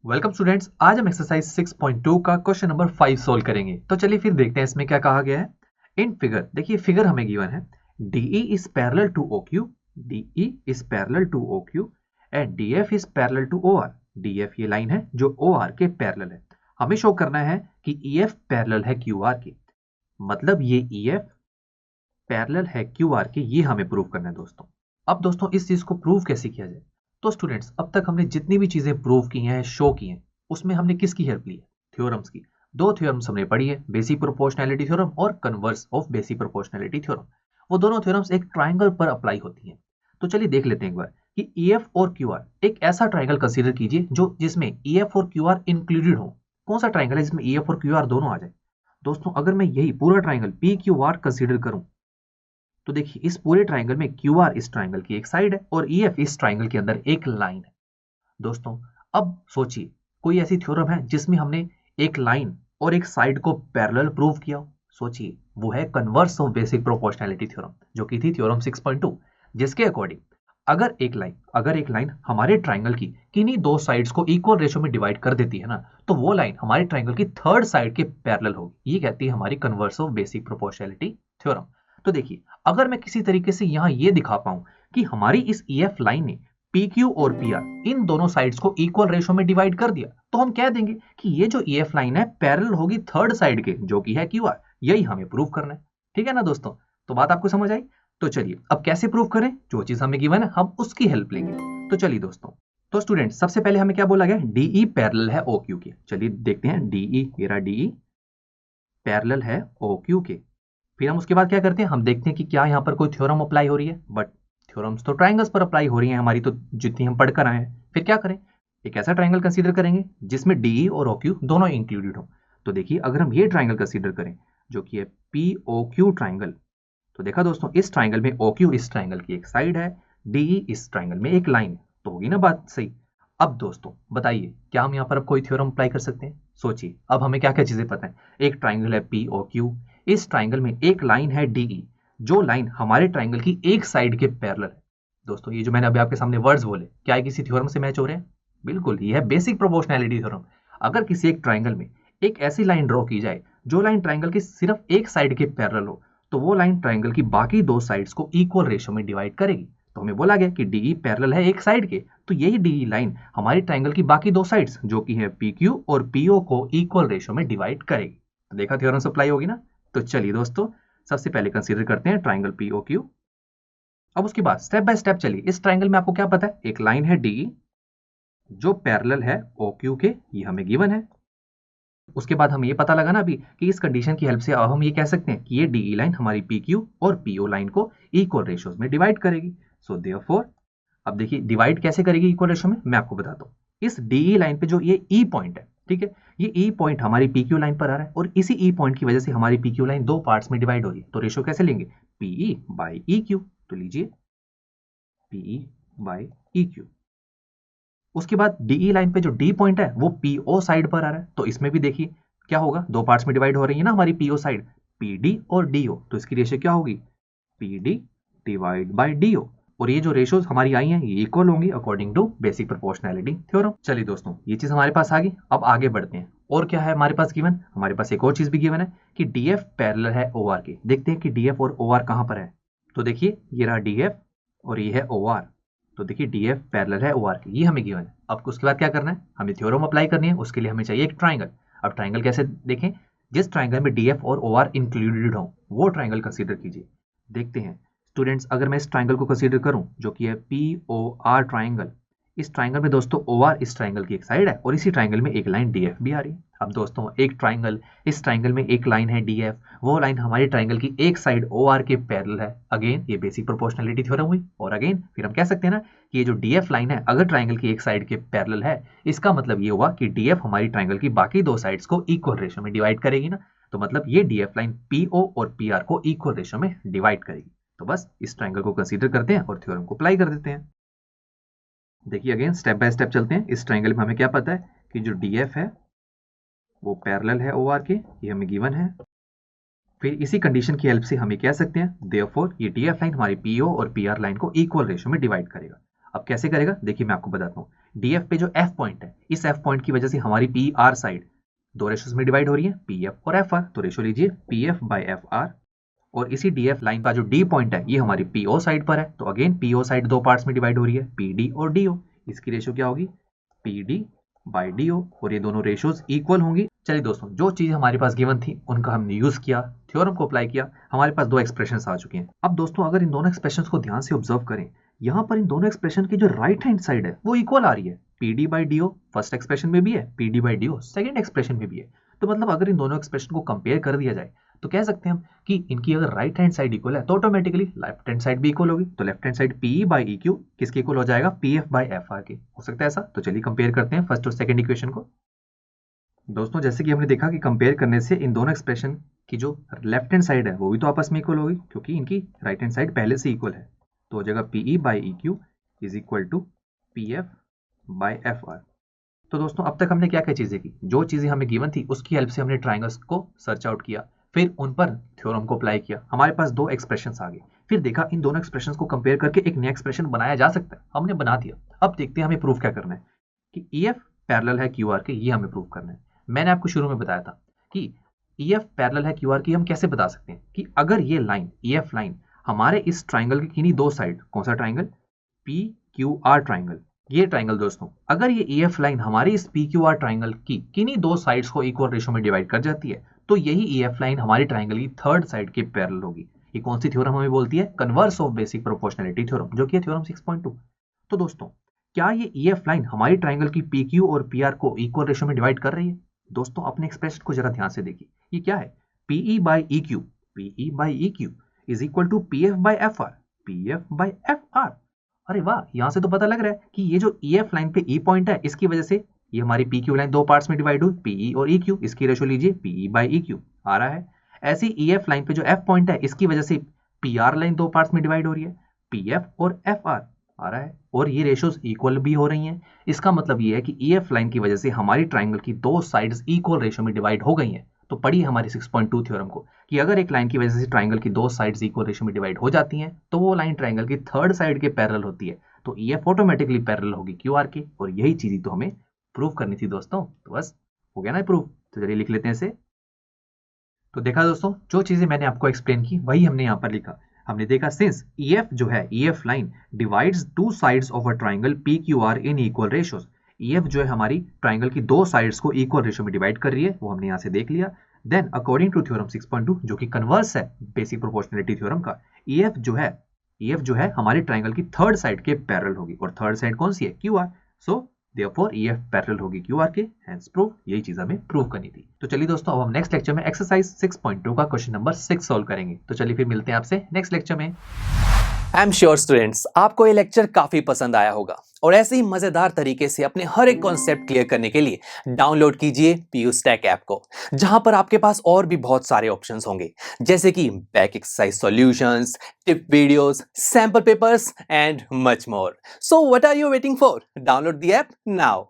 Welcome students, आज हम exercise 6.2 का क्वेश्चन नंबर 5 सोल्व करेंगे। तो चलिए फिर देखते हैं इसमें क्या कहा गया है। इन फिगर देखिए, फिगर हमें गिवन है DE is parallel to OQ, DE is parallel to OQ and DF is parallel to OR। DF ये लाइन है जो OR के पैरेलल है। हमें शो करना है कि EF पैरेलल है QR के, मतलब ये EF पैरेलल है QR के, ये हमें प्रूव करना है दोस्तों। अब दोस्तों इस चीज को प्रूव कैसे किया जाए? तो स्टूडेंट्स, अब तक हमने जितनी भी चीजें प्रूव की हैं, शो की हैं, उसमें हमने किसकी हेल्प ली है? थ्योरम्स की। दो थ्योरम्स हमने पढ़ी है, बेसिक प्रोपोर्शनैलिटी थ्योरम और converse of basic proportionality theorem. वो दोनों थ्योरम्स एक ट्राइंगल पर अप्लाई होती हैं। तो चलिए देख लेते हैं एक बार कि EF और QR, एक ऐसा ट्राइंगल कंसीडर कीजिए जो जिसमें EF और QR इंक्लूडेड हो। कौन सा ट्राइंगल है जिसमें EF और QR दोनों आ जाए? दोस्तों अगर मैं यही पूरा ट्राइंगल PQR कंसीडर करूं, तो देखिए इस पूरे ट्राइंगल में QR इस ट्राइंगल की एक साइड है और EF इस ट्राइंगल के अंदर एक लाइन है। दोस्तों अब सोचिए, कोई ऐसी थ्योरम है जिसमें हमने एक लाइन और एक साइड को पैरेलल प्रूव किया हो? सोचिए, वो है converse of basic proportionality theorem, जो कि थी थ्योरम 6.2, जिसके अकॉर्डिंग अगर एक लाइन हमारे ट्राइंगल की किन्हीं दो साइड्स को इक्वल रेशो में डिवाइड कर देती है ना, तो वो लाइन हमारे ट्राइंगल की थर्ड साइड के पैरेलल होगी। ये कहती है हमारी converse of basic proportionality theorem. तो देखिए, अगर मैं किसी तरीके से यहां ये दिखा पाऊं कि हमारी इस EF लाइन ने PQ और PR इन दोनों साइड्स को इक्वल रेशो में डिवाइड कर दिया, तो हम कह देंगे कि ये जो EF लाइन है पैरेलल होगी थर्ड साइड के, जो कि है QR। यही हमें प्रूव करना है। ठीक है ना दोस्तों? तो बात आपको समझ आई? तो चलिए अब कैसे प्रूव करें? जो चीज हमें गिवन है हम उसकी हेल्प लेंगे। तो चलिए दोस्तों, तो स्टूडेंट सबसे पहले हमें क्या बोला गया? DE पैरेलल है OQ के। चलिए देखते हैं, DE मेरा DE पैरेलल है OQ के। फिर हम उसके बाद क्या करते हैं? हम देखते हैं कि क्या यहाँ पर कोई थ्योरम अप्लाई हो रही है। बट थ्योरम्स तो ट्राइंगल्स पर अप्लाई हो रही हैं हमारी, तो जितनी हम पढ़कर आए हैं। फिर क्या करें? एक ऐसा ट्राइंगल कंसीडर करेंगे जिसमें DE और OQ दोनों इंक्लूडेड हो। तो देखिए, अगर हम ये ट्राइंगल कंसीडर करें जो कि है POQ ट्राइंगल, तो देखा दोस्तों, इस ट्राइंगल में OQ इस ट्राइंगल की एक साइड है, DE इस ट्राइंगल में एक लाइन है। तो होगी ना बात सही? अब दोस्तों बताइए, क्या हम यहाँ पर अब कोई थ्योरम अप्लाई कर सकते हैं? सोचिए, अब हमें क्या क्या चीजें पता है। एक ट्राइंगल है POQ, इस ट्राइंगल में एक लाइन है DE, जो लाइन हमारे ट्राइंगल की एक साइड के पैरेलल है। दोस्तों ये जो मैंने अभी आपके सामने वर्ड्स बोले, क्या ये किसी थ्योरम से मैच हो रहे हैं? बिल्कुल, ये है बेसिक प्रोपोर्शनैलिटी थ्योरम। अगर किसी एक ट्राइंगल में एक ऐसी लाइन ड्रॉ की जाए जो लाइन ट्राइंगल की सिर्फ एक साइड के पैरेलल हो, तो वो लाइन ट्राइंगल की बाकी दो साइड्स को इक्वल रेशो में डिवाइड करेगी। तो हमें बोला गया कि DE पैरेलल है एक साइड के, तो यही DE लाइन हमारी ट्राइंगल की बाकी दो साइड्स जो कि है PQ और PO को इक्वल रेशो में डिवाइड करेगी। तो देखा, थ्योरम सप्लाई होगी ना? तो चलिए दोस्तों, सबसे पहले कंसीडर करते हैं ट्राइंगल POQ। अब उसके बाद स्टेप बाय स्टेप चलिए। इस ट्राइंगल में आपको क्या पता है? एक लाइन है DE जो पैरेलल है OQ के, ये हमें गिवन है। उसके बाद हमें ये पता लगा ना अभी कि इस कंडीशन की हेल्प से अब हम ये कह सकते हैं कि ये DE लाइन हमारी PQ और PO लाइन को इक्वल रेशोज में डिवाइड करेगी। सो देयरफॉर, अब देखिए डिवाइड कैसे करेगी इक्वल रेशो में, मैं आपको बताता हूँ। इस DE लाइन पे जो ये E पॉइंट है, ठीक है, ये E पॉइंट हमारी PQ लाइन पर आ रहा है और इसी E पॉइंट की वजह से हमारी PQ लाइन दो पार्ट्स में डिवाइड हो रही है। तो रेशो कैसे लेंगे? PE by EQ। तो लीजिए PE बाई EQ। उसके बाद DE लाइन पे जो D पॉइंट है वो PO साइड पर आ रहा है, तो इसमें भी देखिए क्या होगा, दो पार्ट्स में डिवाइड हो रही है ना हमारी PO साइड, PD और DO। तो इसकी रेशियो क्या होगी? PD divide by DO। और ये जो रेशियोज हमारी आई हैं ये इक्वल होंगी according to basic proportionality theorem. चलिए दोस्तों, ये चीज हमारे पास आ गई। अब आगे बढ़ते हैं। और क्या है हमारे पास गिवन? हमारे पास एक और चीज भी गिवन है कि DF पैरेलल है OR के। देखते हैं कि DF और OR कहां पर है। तो देखिए, ये रहा DF और ये है OR। तो देखिए DF पैरेलल है OR के, ये हमें गिवन है। अब उसके बाद क्या करना है? हमें थ्योरम अप्लाई करनी है। उसके लिए हमें चाहिए एक ट्राइंगल। अब ट्राइंगल कैसे देखें? जिस ट्राइंगल में DF और OR इंक्लूडेड हो वो ट्राइंगल कंसीडर कीजिए। देखते हैं स्टूडेंट्स, अगर मैं इस ट्राइंगल को कंसीडर करूं जो कि है POR ट्राइंगल, इस ट्राइंगल में दोस्तों OR इस ट्राइंगल की एक साइड है और इसी ट्राइंगल में एक लाइन DF भी आ रही है। अब दोस्तों एक ट्राइंगल, इस ट्राइंगल में एक लाइन है DF, वो लाइन हमारी ट्राइंगल की एक साइड OR के पैरेलल है। अगेन ये बेसिक प्रोपोर्शनैलिटी थ्योरम हुई। और अगेन फिर हम कह सकते हैं ना कि ये जो DF लाइन है अगर ट्राइंगल की एक साइड के पैरेलल है, इसका मतलब ये हुआ कि DF हमारी ट्राइंगल की बाकी दो साइड्स को इक्वल रेशो में डिवाइड करेगी ना। तो मतलब ये DF लाइन PO और PR को इक्वल रेशो में डिवाइड करेगी। तो बस इस ट्राइंगल को कंसीडर करते हैं और थ्योरम को अप्लाई कर देते हैं। देखिए अगेन स्टेप बाय स्टेप चलते हैं। इस ट्राइंगल में हमें क्या पता है कि जो DF है वो पैरेलल है OR के, ये हमें गिवन है। फिर इसी कंडीशन की हेल्प से हम ये कह सकते हैं देयरफॉर ये DF लाइन हमारी PO और PR लाइन को इक्वल रेशो में डिवाइड करेगा। अब कैसे करेगा? देखिए मैं आपको बताता हूँ। DF पे जो F पॉइंट है, इस F पॉइंट की वजह से हमारी PR साइड दो रेशोज में डिवाइड हो रही है, PF और FR। तो रेशो लीजिए PF/FR। और इसी DF लाइन का जो D पॉइंट है ये हमारी PO साइड पर है, तो अगेन PO साइड दो पार्ट्स में डिवाइड हो रही है, PD और DO। इसकी रेशो क्या होगी, PD/DO, और ये दोनों रेशोज इक्वल होंगी। चलिए दोस्तों, जो चीज हमारे पास गिवन थी उनका हमने यूज किया, थ्योरम को अप्लाई किया, हमारे पास दो एक्सप्रेशंस आ चुके हैं। अब दोस्तों अगर इन दोनों एक्सप्रेशंस को ध्यान से ऑब्जर्व करें, यहाँ पर इन दोनों एक्सप्रेशन की जो राइट हैंड साइड है वो इक्वल आ रही है। PD/DO फर्स्ट एक्सप्रेशन में भी है, PD/DO सेकंड एक्सप्रेशन में भी है। तो मतलब अगर इन दोनों एक्सप्रेशन को कंपेयर कर दिया जाए तो कह सकते हैं हम कि इनकी अगर राइट हैंड साइड इक्वल है तो ऑटोमेटिकली लेफ्ट हैंड साइड भी इक्वल होगी। तो लेफ्ट हैंड साइड PE/EQ किसके इक्वल हो जाएगा, PF/FR के। हो सकता है ऐसा? तो चलिए कंपेयर करते हैं फर्स्ट और सेकंड इक्वेशन को। दोस्तों जैसे कि हमने देखा कि कंपेयर करने से इन दोनों एक्सप्रेशन की जो लेफ्ट हैंड साइड है वो भी तो आपस में इक्वल होगी, क्योंकि इनकी राइट हैंड साइड पहले से इक्वल है। तो हो जाएगा PE/EQ is equal to PF/FR। तो दोस्तों अब तक हमने क्या क्या चीजें की, जो चीजें हमें गिवन थी उसकी हेल्प से हमने ट्राइंगल्स को सर्च आउट किया, फिर उन पर थ्योरम को अप्लाई किया, हमारे पास दो एक्सप्रेशंस आ गए। फिर देखा इन दोनों एक्सप्रेशंस को कंपेयर करके एक नया एक्सप्रेशन बनाया जा सकता है, हमने बना दिया। अब देखते हैं हमें प्रूफ क्या करना है कि EF पैरेलल है QR के, ये हमें प्रूफ करना है। मैंने आपको शुरू में बताया था कि EF पैरेलल है QR की हम कैसे बता सकते हैं कि अगर ये लाइन EF लाइन हमारे इस ट्राइंगल की किन्हीं दो साइड, कौन सा ट्राइंगल, PQR ट्राइंगल, ये ट्राइंगल दोस्तों, अगर ये EF लाइन हमारी इस PQR ट्राइंगल की किन्हीं दो साइड्स को इक्वल रेशो में डिवाइड कर जाती है तो यही EF लाइन हमारी ट्राइंगल की थर्ड साइड के पैरेलल होगी। ये कौन सी थ्योरम हमें बोलती है, converse of basic proportionality theorem, जो कि है थ्योरम 6.2। तो दोस्तों क्या ये EF लाइन हमारी ट्राइंगल की PQ और PR को इक्वल रेशो में डिवाइड कर रही है? दोस्तों अपने एक्सप्रेशन को जरा ध्यान से देखिए, ये क्या है, PE/EQ is equal to PF/FR। अरे वाह, यहां से तो पता लग रहा है कि ये जो EF लाइन पे E पॉइंट है इसकी वजह से ये हमारी PQ लाइन दो पार्ट्स में डिवाइड हुई, PE और EQ। इसकी रेशो लीजिए PE/EQ आ रहा है। ऐसे EF लाइन पे जो F पॉइंट है इसकी वजह से PR लाइन दो पार्ट्स में डिवाइड हो रही है, PF और FR आ रहा है, और ये रेशोज इक्वल भी हो रही हैं। इसका मतलब ये है कि EF लाइन की वजह से हमारी ट्राइंगल की दो साइड्स इक्वल रेशो में डिवाइड हो गई हैं। तो पढ़िए हमारी 6.2 थ्योरम को कि अगर एक लाइन की वजह से ट्राइंगल की दो साइड्स इक्वल रेशो में डिवाइड हो जाती हैं तो वो लाइन ट्राइंगल की थर्ड साइड के पैरेलल होती है, तो EF ऑटोमेटिकली पैरेलल होगी QR के। और यही चीज तो हमें प्रूव करनी थी दोस्तों। तो बस हो गया ना प्रूफ, तो चलिए लिख लेते हैं इसे। तो देखा दोस्तों, जो चीजें मैंने आपको एक्सप्लेन की वही हमने यहाँ पर लिखा। हमने देखा सिंस EF जो है, EF line divides two sides of a triangle PQR in equal ratios. EF जो है हमारी ट्राइंगल की दो साइड्स को इक्वल रेशो में डिवाइड कर रही है, वो हमने यहाँ से देख लिया। देन अकॉर्डिंग टू थ्योरम 6.2 जो कि कन्वर्स है बेसिक प्रोपोर्शनैलिटी थ्योरम का, EF जो है हमारी ट्राइंगल की थर्ड साइड के पैरेलल होगी, और थर्ड साइड कौन सी है, QR। So therefore EF parallel होगी QR के, हेंस प्रूफ। यही चीज हमें प्रूव करनी थी। तो चलिए दोस्तों अब हम नेक्स्ट लेक्चर में एक्सरसाइज 6.2 का क्वेश्चन नंबर 6 सॉल्व करेंगे। तो चलिए फिर मिलते हैं आपसे नेक्स्ट लेक्चर में। आई एम श्योर स्टूडेंट्स आपको ये लेक्चर काफी पसंद आया होगा, और ऐसे ही मजेदार तरीके से अपने हर एक कॉन्सेप्ट क्लियर करने के लिए डाउनलोड कीजिए PU Stack ऐप को, जहां पर आपके पास और भी बहुत सारे ऑप्शंस होंगे, जैसे कि back exercise solutions, tip videos, sample papers and much more. So what are you waiting for? Download the app now.